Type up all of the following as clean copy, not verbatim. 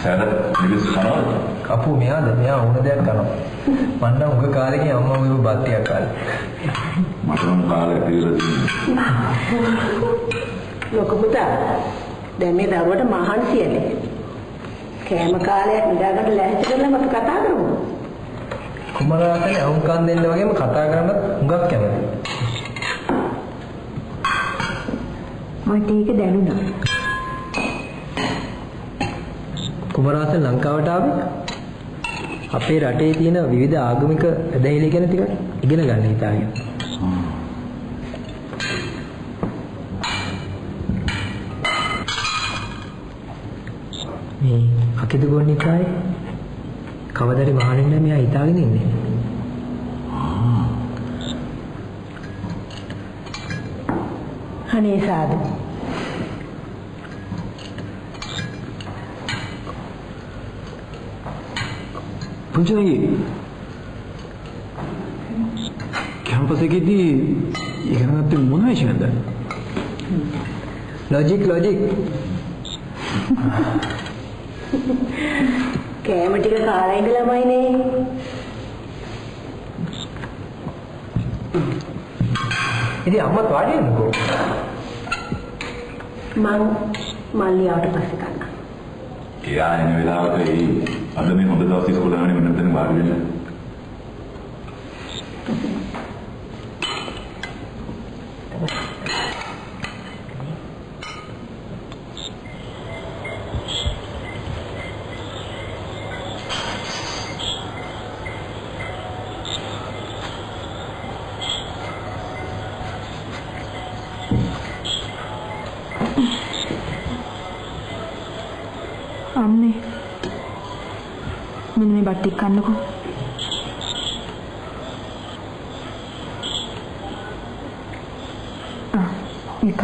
සෑද නිවිස් කරනවා. අපු මෙයා ඕන දෙයක් කරනවා. මම නම් උග කාලේ ගියා අම්මා උග බත් ටිකක් කාලේ. මට නම් කාලේ తీරලා තියෙනවා. ලොකු පුතා දැන් මේ දරුවට මහන්සියනේ. කෑම කාලයක් නිදාගන්න ලෑස්ති කරලා මත කතා කරමු. කුමාරයාටනේ අවුම්කම් දෙන්න වගේම කතා කරන්නත් හුඟක් කැමතියි. මට ඒක දැනුණා. කුමාරයාට ලංකාවට ආවේ අපේ රටේ තියෙන විවිධ ආගමික ඇදහිලි ගැන ටිකක් ඉගෙන ගන්න හිතාගෙන. මේ අකිදු ගොන්නිකායේ කවදාරි මහණෙන්න මෙයා හිතාගෙන ඉන්නේ. අනේ සාදු. පුංචි කැම්පස් එකේදී ඉගෙන ගත්තේ මොන විෂයද? ලොජික් කෑම ටික කාලා ඉඳ ළමයිනේ. ඉතින් අම්මත් වාඩි වෙන්නකෝ. මං මල්ලියාට පස්සේ කන්න. එයා එන වෙලාවට අද මේ හොඳ දවස් ඉස්කෝලේ යන්නේ මෙන්න මෙතන වාඩි වෙන්න. අම්මේ මෙන්න මේ බත් ටික කන්නකෝ. මේක.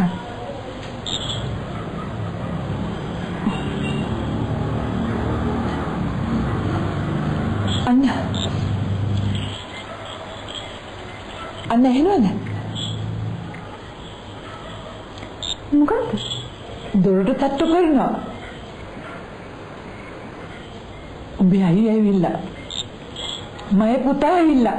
අන්න එහෙනවද? මොකක්ද? දොරට තට්ටු කරනවා. උඹේ අයියා ඇවිල්ලා. මගේ පුතා ඇවිල්ලා.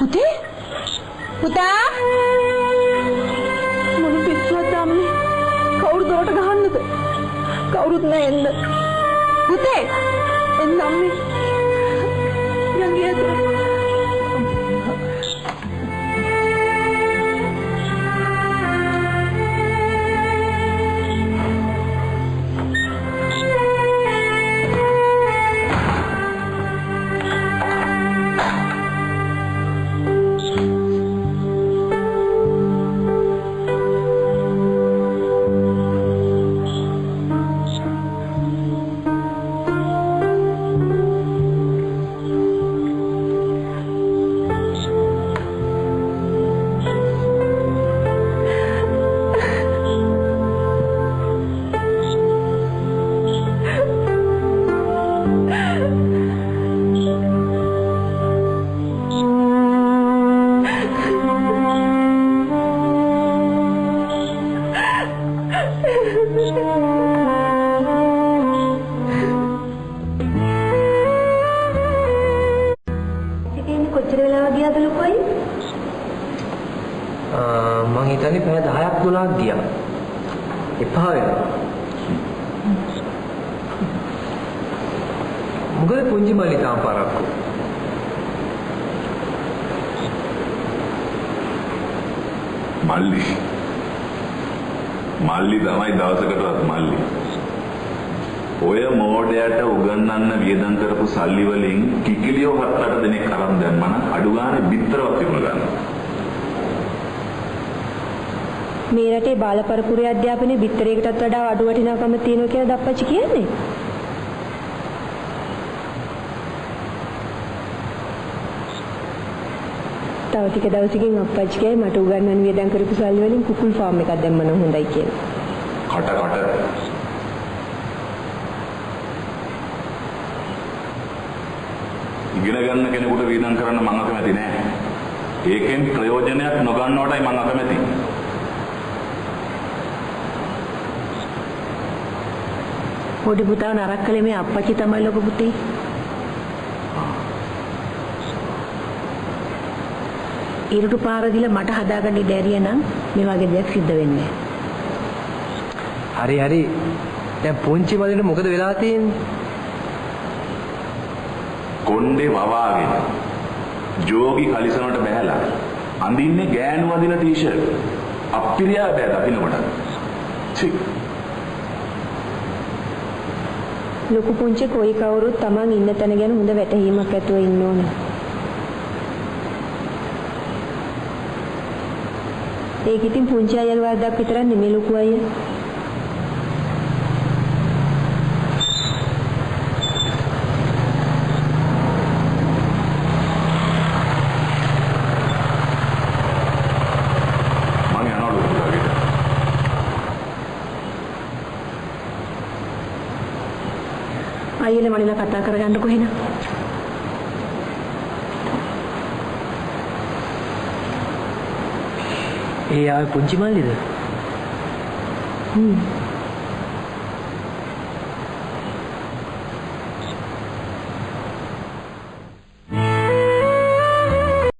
පුතේ. පුතා. මොන පිස්සුවක්ද අම්මේ? කවුරු දොරට ගහන්නද? කවුරුත් නැහැ එන්න. පුතේ එන්න අම්මේ. යංගියද? මං හිතන්නේ පැය 10ක් 12ක් ගියා. එපා වෙනවා. මොකද පුංචි මල්ලි තාම පාරක්කු. මල්ලි තමයි දවසකටවත් මල්ලි. ඔය මෝඩයට උගන්වන්න වියදම් කරපු සල්ලි වලින් කිකිලියෝ 7-8 දෙනෙක් අරන් දැම්මම අඩු ගානේ බිත්තරවත් තිබුණ ගන්න. මේ රටේ බාල පරපුරේ අධ්‍යාපනයේ බිත්තරයකටත් වඩා අඩු වටිනාකම තියෙනවා කියලා දප්පච්චි කියන්නේ. තව ටික දවසකින් අප්පච්චි කියයි මට උගන්වන්න වියදම් කරපු සල්ලි වලින් කුකුල් ෆාම් එකක් දැම්ම නම් හොඳයි කියලා. කට ඉගෙන ගන්න කෙනෙකුට වීදම් කරන්න මම අකමැති නෑ. ඒකෙන් ප්‍රයෝජනයක් නොගන්නවටයි මම අකමැති. පොඩි පුතා නරක කළේ මේ අප්පච්චි තමයි ලොකු පුතේ. ඉරුට පාර දීලා මට හදාගන්න ඉඩ ඇරියා නම් මේ වගේ දෙයක් සිද්ධ වෙන්නේ හරි හරි. දැන් පුංචි මල්ලිට මොකද වෙලා තියෙන්නේ? කොණ්ඩේ වවාගෙන ජෝගි කලිසමට බැහැලා අඳින්නේ ගෑනු වදින ටී-ෂර්ට්. අප්පිරියා බෑ දකින්නකොට. චි. ලොකු පුංචි කොයි කවුරුත් Taman ඉන්න තැන ගැන හොඳ වැටහීමක් ඇතුව ඉන්න ඕන. ඒක ඉතින් පුංචි අයල් වර්ධක් විතරක් නෙමෙයි ලොකු අයියා. අයියලා මනිලා කතා කරගන්නකො එහෙනම්. ඒ ආවේ පුංචි මල්ලිද?